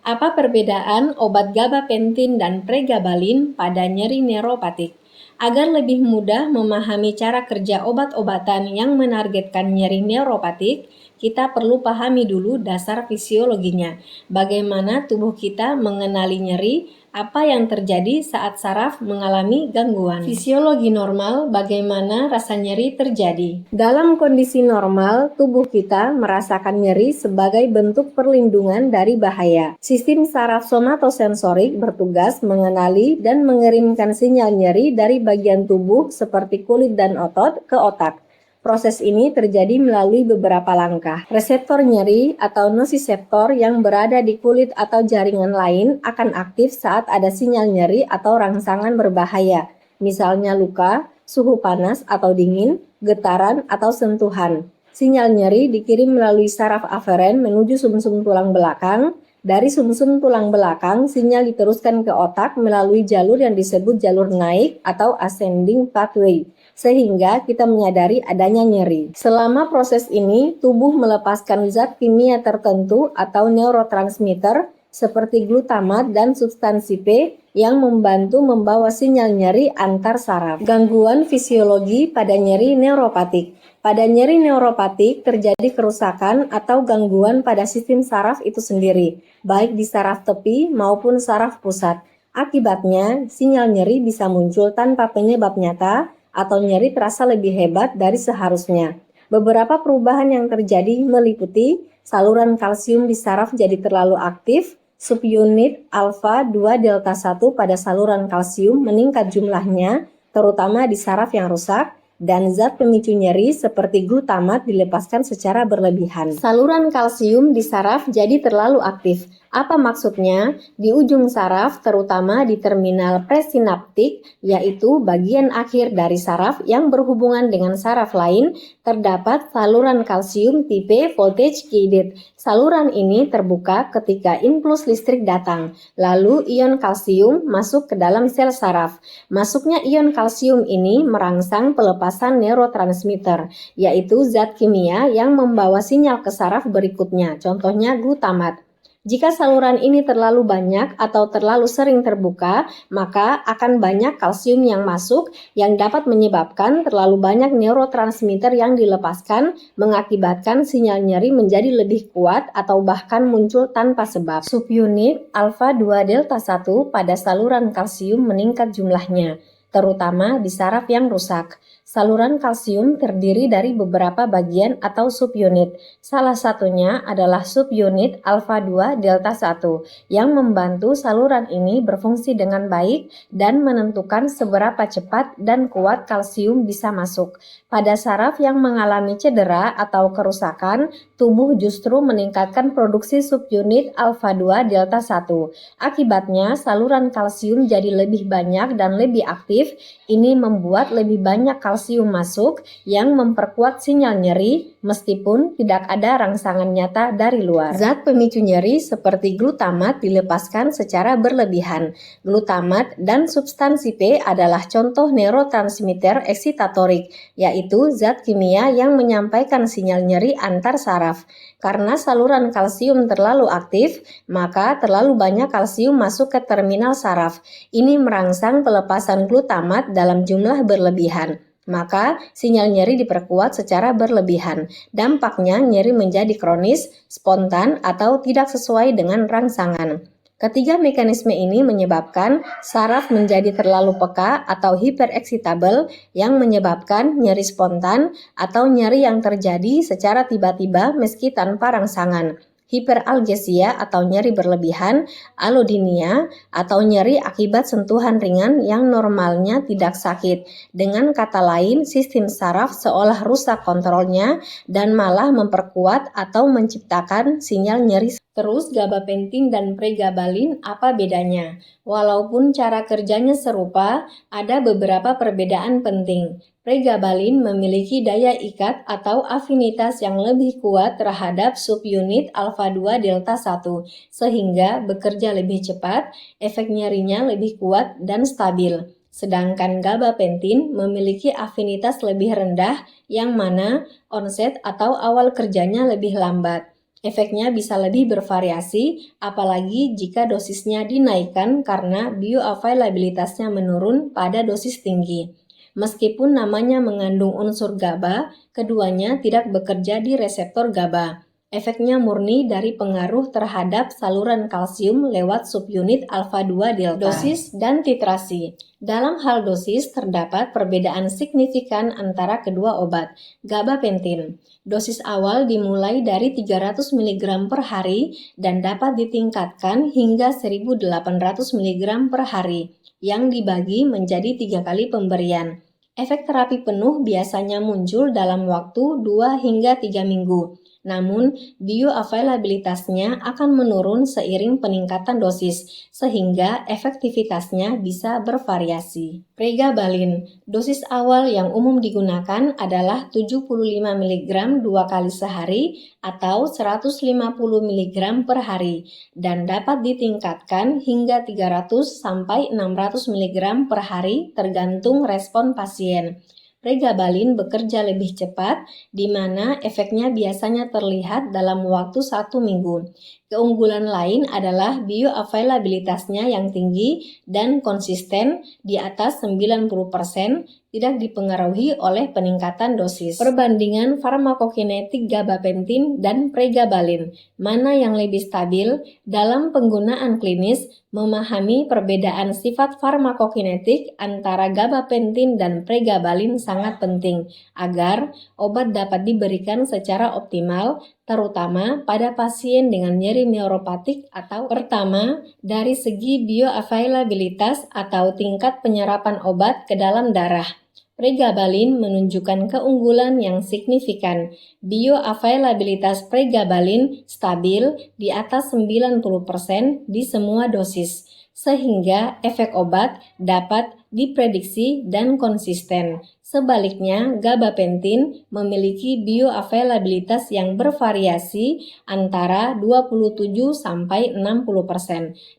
Apa perbedaan obat gabapentin dan pregabalin pada nyeri neuropatik? Agar lebih mudah memahami cara kerja obat-obatan yang menargetkan nyeri neuropatik, kita perlu pahami dulu dasar fisiologinya. Bagaimana tubuh kita mengenali nyeri, apa yang terjadi saat saraf mengalami gangguan. Fisiologi normal, bagaimana rasa nyeri terjadi. Dalam kondisi normal, tubuh kita merasakan nyeri sebagai bentuk perlindungan dari bahaya. Sistem saraf somatosensorik bertugas mengenali dan mengirimkan sinyal nyeri dari bagian tubuh seperti kulit dan otot ke otak. Proses ini terjadi melalui beberapa langkah. Reseptor nyeri atau nosiseptor yang berada di kulit atau jaringan lain akan aktif saat ada sinyal nyeri atau rangsangan berbahaya, misalnya luka, suhu panas atau dingin, getaran atau sentuhan. Sinyal nyeri dikirim melalui saraf aferen menuju sumsum tulang belakang. Dari sumsum tulang belakang, sinyal diteruskan ke otak melalui jalur yang disebut jalur naik atau ascending pathway, sehingga kita menyadari adanya nyeri. Selama proses ini, tubuh melepaskan zat kimia tertentu atau neurotransmitter seperti glutamat dan substansi P yang membantu membawa sinyal nyeri antar saraf. Gangguan fisiologi pada nyeri neuropatik. Pada nyeri neuropatik terjadi kerusakan atau gangguan pada sistem saraf itu sendiri, baik di saraf tepi maupun saraf pusat. Akibatnya, sinyal nyeri bisa muncul tanpa penyebab nyata atau nyeri terasa lebih hebat dari seharusnya. Beberapa perubahan yang terjadi meliputi saluran kalsium di saraf jadi terlalu aktif, subunit alfa 2 delta 1 pada saluran kalsium meningkat jumlahnya, terutama di saraf yang rusak, dan zat pemicu nyeri seperti glutamat dilepaskan secara berlebihan. Saluran kalsium di saraf jadi terlalu aktif. Apa maksudnya? Di ujung saraf, terutama di terminal presinaptik, yaitu bagian akhir dari saraf yang berhubungan dengan saraf lain, terdapat saluran kalsium tipe voltage gated. Saluran ini terbuka ketika impuls listrik datang, lalu ion kalsium masuk ke dalam sel saraf. Masuknya ion kalsium ini merangsang pelepasan neurotransmitter, yaitu zat kimia yang membawa sinyal ke saraf berikutnya, contohnya glutamat. Jika saluran ini terlalu banyak atau terlalu sering terbuka, maka akan banyak kalsium yang masuk yang dapat menyebabkan terlalu banyak neurotransmitter yang dilepaskan, mengakibatkan sinyal nyeri menjadi lebih kuat atau bahkan muncul tanpa sebab. Subunit alfa 2 delta 1 pada saluran kalsium meningkat jumlahnya, terutama di saraf yang rusak. Saluran kalsium terdiri dari beberapa bagian atau subunit. Salah satunya adalah subunit alfa 2 delta 1 yang membantu saluran ini berfungsi dengan baik dan menentukan seberapa cepat dan kuat kalsium bisa masuk. Pada saraf yang mengalami cedera atau kerusakan, tubuh justru meningkatkan produksi subunit alfa 2 delta 1. Akibatnya, saluran kalsium jadi lebih banyak dan lebih aktif. Ini membuat lebih banyak kalsium masuk yang memperkuat sinyal nyeri meskipun tidak ada rangsangan nyata dari luar. Zat pemicu nyeri seperti glutamat dilepaskan secara berlebihan. Glutamat dan substansi P adalah contoh neurotransmitter eksitatorik, yaitu zat kimia yang menyampaikan sinyal nyeri antar saraf. Karena saluran kalsium terlalu aktif, maka terlalu banyak kalsium masuk ke terminal saraf. Ini merangsang pelepasan glutamat dalam jumlah berlebihan. Maka sinyal nyeri diperkuat secara berlebihan. Dampaknya nyeri menjadi kronis, spontan, atau tidak sesuai dengan rangsangan. Ketiga mekanisme ini menyebabkan saraf menjadi terlalu peka atau hyperexcitable yang menyebabkan nyeri spontan atau nyeri yang terjadi secara tiba-tiba meski tanpa rangsangan. Hiperalgesia atau nyeri berlebihan, allodynia atau nyeri akibat sentuhan ringan yang normalnya tidak sakit. Dengan kata lain, sistem saraf seolah rusak kontrolnya dan malah memperkuat atau menciptakan sinyal nyeri. Terus gabapentin dan pregabalin apa bedanya? Walaupun cara kerjanya serupa, ada beberapa perbedaan penting. Pregabalin memiliki daya ikat atau afinitas yang lebih kuat terhadap subunit alfa 2 delta 1, sehingga bekerja lebih cepat, efek nyerinya lebih kuat dan stabil. Sedangkan gabapentin memiliki afinitas lebih rendah yang mana onset atau awal kerjanya lebih lambat. Efeknya bisa lebih bervariasi, apalagi jika dosisnya dinaikkan karena bioavailabilitasnya menurun pada dosis tinggi. Meskipun namanya mengandung unsur GABA, keduanya tidak bekerja di reseptor GABA. Efeknya murni dari pengaruh terhadap saluran kalsium lewat subunit alfa-2 delta. Dosis dan titrasi. Dalam hal dosis terdapat perbedaan signifikan antara kedua obat. Gabapentin. Dosis awal dimulai dari 300 mg per hari dan dapat ditingkatkan hingga 1.800 mg per hari, yang dibagi menjadi 3 kali pemberian. Efek terapi penuh biasanya muncul dalam waktu 2 hingga 3 minggu. Namun, bioavailabilitasnya akan menurun seiring peningkatan dosis, sehingga efektivitasnya bisa bervariasi. Pregabalin. Dosis awal yang umum digunakan adalah 75 mg 2 kali sehari atau 150 mg per hari dan dapat ditingkatkan hingga 300 sampai 600 mg per hari tergantung respon pasien. Pregabalin bekerja lebih cepat, di mana efeknya biasanya terlihat dalam waktu 1 minggu. Keunggulan lain adalah bioavailabilitasnya yang tinggi dan konsisten di atas 90%, tidak dipengaruhi oleh peningkatan dosis. Perbandingan farmakokinetik gabapentin dan pregabalin, mana yang lebih stabil dalam penggunaan klinis. Memahami perbedaan sifat farmakokinetik antara gabapentin dan pregabalin sangat penting agar obat dapat diberikan secara optimal, terutama pada pasien dengan nyeri neuropatik atau pertama dari segi bioavailabilitas atau tingkat penyerapan obat ke dalam darah. Pregabalin menunjukkan keunggulan yang signifikan. Bioavailabilitas pregabalin stabil di atas 90% di semua dosis, sehingga efek obat dapat diprediksi dan konsisten. Sebaliknya, gabapentin memiliki bioavailabilitas yang bervariasi antara 27-60%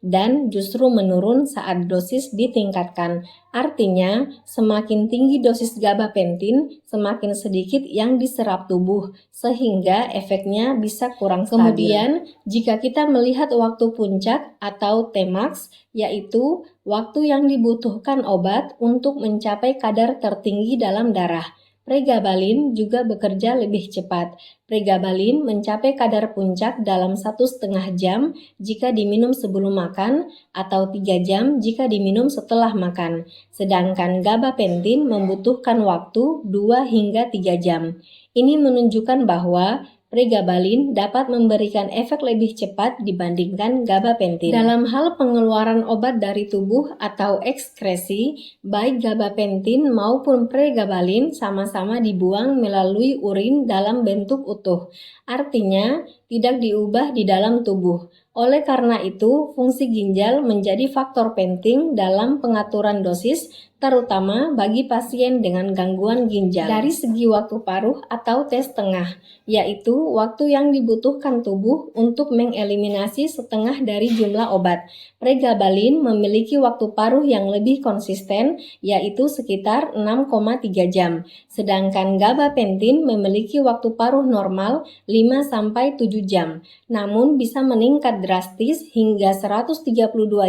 dan justru menurun saat dosis ditingkatkan. Artinya, semakin tinggi dosis gabapentin, semakin sedikit yang diserap tubuh, sehingga efeknya bisa kurang stabil. Kemudian, jika kita melihat waktu puncak atau Tmax, yaitu waktu yang dibutuhkan obat untuk mencapai kadar tertinggi dalam darah. Pregabalin juga bekerja lebih cepat. Pregabalin mencapai kadar puncak dalam 1,5 jam jika diminum sebelum makan atau 3 jam jika diminum setelah makan. Sedangkan gabapentin membutuhkan waktu 2 hingga 3 jam. Ini menunjukkan bahwa pregabalin dapat memberikan efek lebih cepat dibandingkan gabapentin. Dalam hal pengeluaran obat dari tubuh atau ekskresi, baik gabapentin maupun pregabalin sama-sama dibuang melalui urin dalam bentuk utuh. Artinya, tidak diubah di dalam tubuh. Oleh karena itu, fungsi ginjal menjadi faktor penting dalam pengaturan dosis, terutama bagi pasien dengan gangguan ginjal. Dari segi waktu paruh atau tes tengah, yaitu waktu yang dibutuhkan tubuh untuk mengeliminasi setengah dari jumlah obat. Pregabalin memiliki waktu paruh yang lebih konsisten, yaitu sekitar 6,3 jam. Sedangkan gabapentin memiliki waktu paruh normal 5-7 jam, namun bisa meningkat drastis hingga 132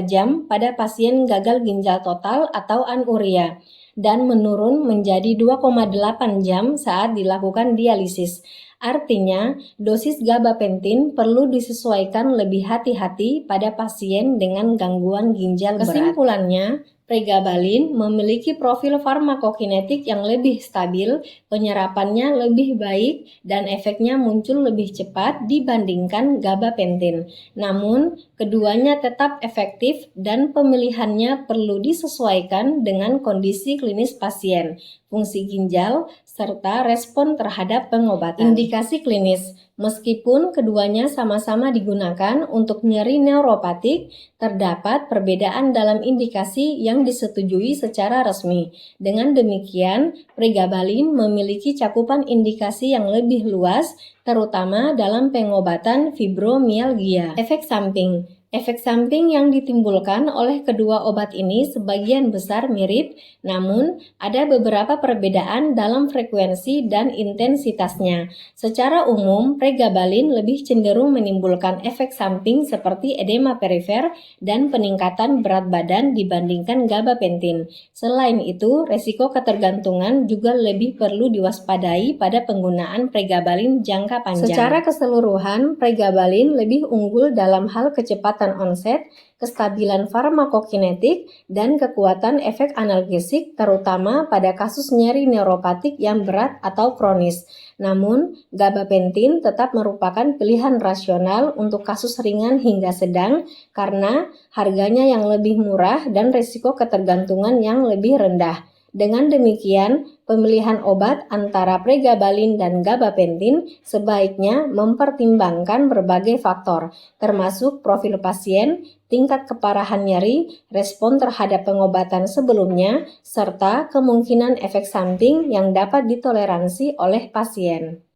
jam pada pasien gagal ginjal total atau anuria, dan menurun menjadi 2,8 jam saat dilakukan dialisis. Artinya, dosis gabapentin perlu disesuaikan lebih hati-hati pada pasien dengan gangguan ginjal berat. Kesimpulannya, pregabalin memiliki profil farmakokinetik yang lebih stabil, penyerapannya lebih baik, dan efeknya muncul lebih cepat dibandingkan gabapentin. Namun, keduanya tetap efektif dan pemilihannya perlu disesuaikan dengan kondisi klinis pasien, fungsi ginjal, serta respon terhadap pengobatan. Indikasi klinis. Meskipun keduanya sama-sama digunakan untuk nyeri neuropatik, terdapat perbedaan dalam indikasi yang disetujui secara resmi. Dengan demikian, pregabalin memiliki cakupan indikasi yang lebih luas, terutama dalam pengobatan fibromialgia. Efek samping. Efek samping yang ditimbulkan oleh kedua obat ini sebagian besar mirip, namun ada beberapa perbedaan dalam frekuensi dan intensitasnya. Secara umum, pregabalin lebih cenderung menimbulkan efek samping seperti edema perifer dan peningkatan berat badan dibandingkan gabapentin. Selain itu, resiko ketergantungan juga lebih perlu diwaspadai pada penggunaan pregabalin jangka panjang. Secara keseluruhan, pregabalin lebih unggul dalam hal kecepatan onset, kestabilan farmakokinetik, dan kekuatan efek analgesik terutama pada kasus nyeri neuropatik yang berat atau kronis. Namun, gabapentin tetap merupakan pilihan rasional untuk kasus ringan hingga sedang karena harganya yang lebih murah dan risiko ketergantungan yang lebih rendah. Dengan demikian, pemilihan obat antara pregabalin dan gabapentin sebaiknya mempertimbangkan berbagai faktor, termasuk profil pasien, tingkat keparahan nyeri, respon terhadap pengobatan sebelumnya, serta kemungkinan efek samping yang dapat ditoleransi oleh pasien.